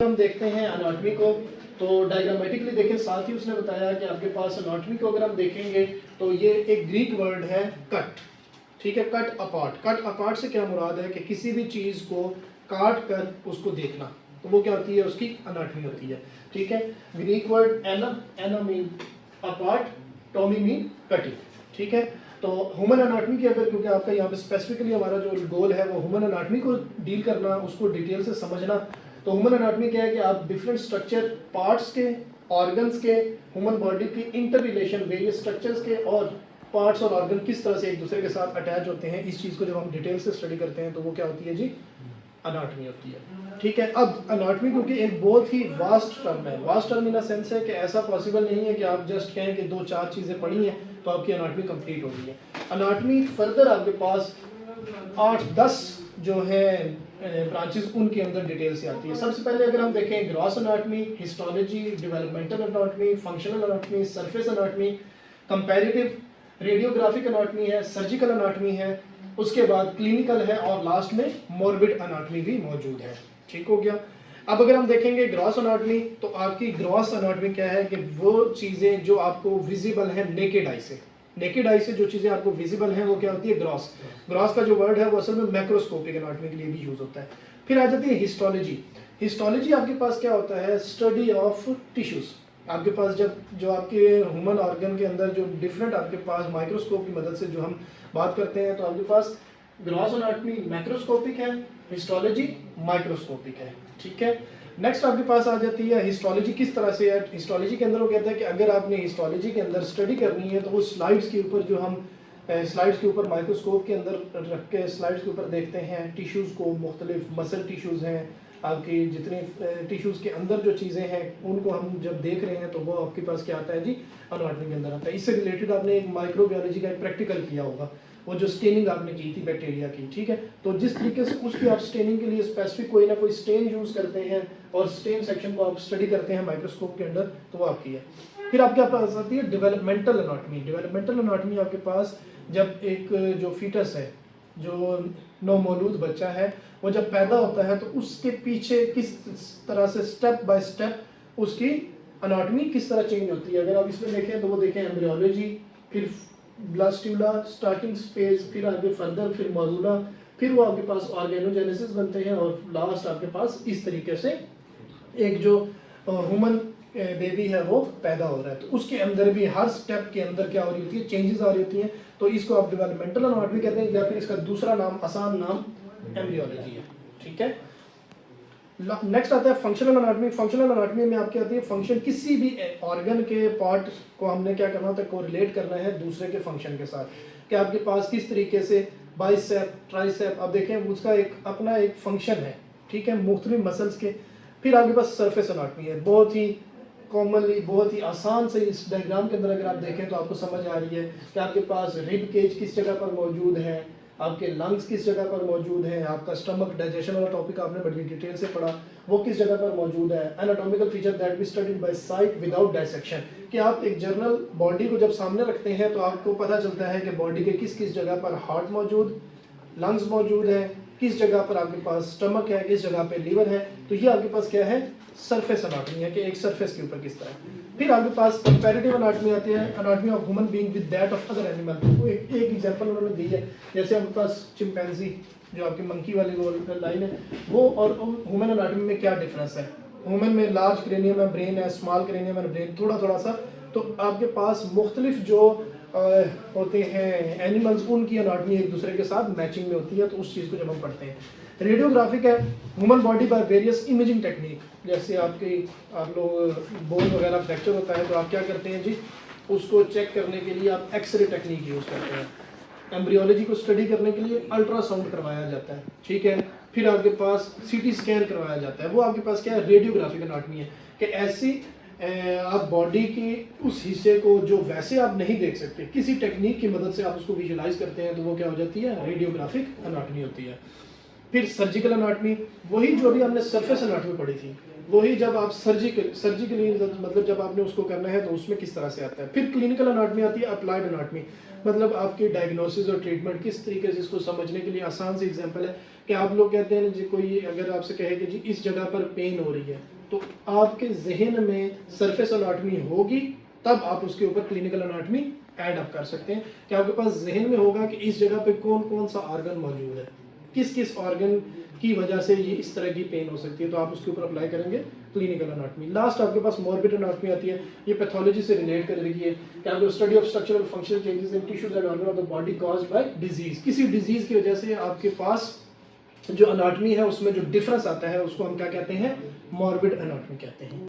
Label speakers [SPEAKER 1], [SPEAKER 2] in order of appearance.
[SPEAKER 1] हम देखते हैं अनाटमी को, तो डायग्रामेटिकली देखें। साथ ही उसने बताया कि आपके पास अनाटमी को अगर हम देखेंगे तो ये एक ग्रीक वर्ड है कट, ठीक है, कट अपार्ट। कट अपार्ट से क्या मुराद है कि किसी भी चीज़ को काट कर उसको देखना, तो वो क्या होती है, उसकी अनाटमी होती है, ठीक है। ग्रीक वर्ड एना, एना मीन अपार्ट, टोमी मीन कटिंग, ठीक है। तो ह्यूमन अनाटमी की अगर, क्योंकि आपका यहाँ पे स्पेसिफिकली हमारा जो गोल है वो ह्यूमन अनाटमी को डील करना, उसको डिटेल से समझना। तो ह्यूमन अनाटमी क्या है कि आप डिफरेंट स्ट्रक्चर, पार्ट्स के, ऑर्गन्स के, ह्यूमन बॉडी की इंटर रिलेशन, वेरियस स्ट्रक्चर्स के और पार्ट्स और ऑर्गन किस तरह से एक दूसरे के साथ अटैच होते हैं, इस चीज़ को जब हम डिटेल से स्टडी करते हैं तो वो क्या होती है जी, अनाटमी होती है, ठीक है। अब अनाटमी क्योंकि एक बहुत ही वास्ट टर्म है, vast term in a sense है कि ऐसा पॉसिबल नहीं है कि आप जस्ट कहें कि 2-4 चीज़ें पढ़ी हैं तो आपकी अनाटमी कंप्लीट हो गई है। अनाटमी फर्दर आपके पास 8-10 जो है ब्रांचेस, उनके अंदर डिटेल से आती है। सबसे पहले अगर हम देखें gross anatomy, histology, developmental anatomy, functional anatomy, surface anatomy, comparative, radiographic anatomy है, सर्जिकल अनाटमी है, उसके बाद क्लिनिकल है और लास्ट में मॉर्बिड अनाटमी भी मौजूद है, ठीक हो गया। अब अगर हम देखेंगे ग्रॉस अनाटमी, तो आपकी ग्रॉस अनाटमी क्या है कि वो चीज़ें जो आपको विजिबल है नेकेड आई से, नेकेड आई से जो चीज़ें आपको विजिबल हैं वो क्या होती है, ग्रॉस। ग्रॉस का जो वर्ड है वो असल में मैक्रोस्कोपिक एनाटॉमी के लिए भी यूज होता है। फिर आ जाती है हिस्टोलॉजी। हिस्टोलॉजी आपके पास क्या होता है, स्टडी ऑफ टिश्यूज। आपके पास जब जो आपके ह्यूमन ऑर्गन के अंदर जो डिफरेंट आपके पास माइक्रोस्कोप की मदद से जो हम बात करते हैं, तो आपके पास ग्रॉस एनाटॉमी मैक्रोस्कोपिक है, हिस्टोलॉजी माइक्रोस्कोपिक है, ठीक है। नेक्स्ट आपके पास आ जाती है हिस्टोलॉजी किस तरह से है। हिस्टोलॉजी के अंदर वो कहता है कि अगर आपने हिस्टोलॉजी के अंदर स्टडी करनी है तो वो स्लाइड्स के ऊपर जो हम स्लाइड्स के ऊपर माइक्रोस्कोप के अंदर रख के स्लाइड्स के ऊपर देखते हैं टिश्यूज़ को, मुख्तलिफ मसल टिश्यूज़ हैं आपकी, जितने टिश्यूज़ के अंदर जो चीज़ें हैं उनको हम जब देख रहे हैं तो वो आपके पास क्या आता है जी, अनाटॉमी के अंदर आता है। इससे रिलेटेड आपने एक माइक्रोबायोलॉजी का एक प्रैक्टिकल किया होगा, वो जो स्टेनिंग आपने की थी बैक्टीरिया की, ठीक है। तो जिस तरीके से उसकी आप स्टेनिंग के लिए स्पेसिफिक कोई ना कोई स्टेन यूज़ करते हैं और स्टेन सेक्शन को आप स्टडी करते हैं माइक्रोस्कोप के अंदर, तो वो आपकी है। फिर आपके पास आती है डेवलपमेंटल अनाटॉमी। डेवलपमेंटल अनाटॉमी आपके पास जब एक जो फीटस है, जो नौमौलूद बच्चा है, वो जब पैदा होता है तो उसके पीछे किस तरह से स्टेप बाय स्टेप उसकी अनाटॉमी किस तरह चेंज होती है। अगर आप इसमें देखें तो वो देखें एम्ब्रियोलॉजी, फिर ब्लास्टुला स्टार्टिंग फेज, फिर आगे फर्दर, फिर मॉडुला, फिर वो आपके पास ऑर्गेनोजेनेसिस बनते हैं और लास्ट आपके पास इस तरीके से एक जो ह्यूमन बेबी है वो पैदा हो रहा है। तो उसके अंदर भी हर स्टेप के अंदर क्या हो रही होती है, चेंजेस आ रही होती हैं। तो इसको आप डेवलपमेंटल अनाटॉमी कहते हैं, या फिर इसका दूसरा नाम, आसान नाम एम्ब्रियोलॉजी है, ठीक है। नेक्स्ट आता है फंक्शनल अनाटॉमी। फंक्शनल अनाटॉमी में आपकी आती है फंक्शन, किसी भी ऑर्गन के पार्ट को हमने क्या करना होता है, कोरिलेट करना है दूसरे के फंक्शन के साथ, कि आपके पास किस तरीके से बाइसेप, ट्राइसेप, आप देखें उसका एक अपना एक फंक्शन है, ठीक है, मुख्तलिफ मसल्स के। फिर आपके पास सरफेस अनाटॉमी है, बहुत ही कॉमनली, बहुत ही आसान से इस डायग्राम के अंदर अगर आप देखें तो आपको समझ आ रही है कि आपके पास रिब केज किस जगह पर मौजूद है, आपके लंग्स किस जगह पर मौजूद है, आपका स्टमक, डाइजेशन वाला टॉपिक आपने बड़ी डिटेल से पढ़ा, वो किस जगह पर मौजूद है। Anatomical feature that be studied by site without dissection, कि आप एक जर्नल बॉडी को जब सामने रखते हैं तो आपको पता चलता है कि बॉडी के किस किस जगह पर हार्ट मौजूद, लंग्स मौजूद है, किस जगह पर आपके पास स्टमक है, किस जगह पे लीवर है। तो ये आपके पास क्या है, सरफेस अनाटॉमी है, कि एक सरफेस के ऊपर किस तरह। फिर आपके पास कंपैरेटिव अनाटॉमी आती है, anatomy of human being with that of other animal. तो एक एग्जांपल उन्होंने दी है, जैसे आपके पास चिंपैंजी, जो आपकी मंकी वाली वो लाइन है, वो और ह्यूमन अनाटॉमी में क्या डिफरेंस है। ह्यूमन में लार्ज क्रेनियम है, ब्रेन है, स्मॉल क्रेनियम है, ब्रेन थोड़ा थोड़ा सा। तो आपके पास मुख्तलिफ जो होते हैं एनिमल्स, उनकी अनाटॉमी एक दूसरे के साथ मैचिंग में होती है। तो उस चीज़ को जब हम पढ़ते हैं, रेडियोग्राफिक है, human body by various imaging technique. जैसे आप लोग बोन वगैरह फ्रैक्चर होता है तो आप क्या करते हैं जी, उसको चेक करने के लिए आप एक्सरे टेक्निक यूज़ करते हैं। एम्ब्रियोलॉजी को स्टडी करने के लिए अल्ट्रासाउंड करवाया जाता है, ठीक है। फिर आपके पास सीटी स्कैन करवाया जाता है। वो आपके पास क्या है, रेडियोग्राफिक अनाटॉमी है, कि ऐसी आप बॉडी की उस हिस्से को जो वैसे आप नहीं देख सकते, किसी टेक्निक की मदद से आप उसको विजुलाइज करते हैं, तो वो क्या हो जाती है, रेडियोग्राफिक अनाटॉमी होती है। फिर सर्जिकल अनाटॉमी, वही जो अभी हमने सरफेस अनाटॉमी पढ़ी थी, वही जब आप सर्जिकली मतलब जब आपने उसको करना है तो उसमें किस तरह से आता है। फिर क्लिनिकल अनाटॉमी आती है, अप्लाइड अनाटॉमी, मतलब आपकी डायग्नोसिस और ट्रीटमेंट किस तरीके से, इसको समझने के लिए आसान सी एग्जांपल है कि आप लोग कहते हैं जी, कोई अगर आपसे कहे कि जी इस जगह पर पेन हो रही है, तो आपके जहन में सरफेस एनाटॉमी होगी, तब आप उसके ऊपर क्लिनिकल एनाटॉमी ऐड अप कर सकते हैं कि आपके पास जहन में होगा कि इस जगह पे कौन कौन सा ऑर्गन मौजूद है, किस किस ऑर्गन की वजह से ये इस तरह की पेन हो सकती है, तो आप उसके ऊपर अप्लाई करेंगे क्लिनिकल एनाटॉमी। लास्ट आपके पास मॉर्बिड एनाटॉमी आती है, ये पैथोलॉजी से रिलेट कर रही है कि आपको study of structural functional changes in tissues and organ of the body caused by disease. किसी डिजीज की वजह से आपके पास जो एनाटॉमी है उसमें जो डिफरेंस आता है उसको हम क्या कहते हैं, मॉर्बिड एनाटॉमी कहते हैं।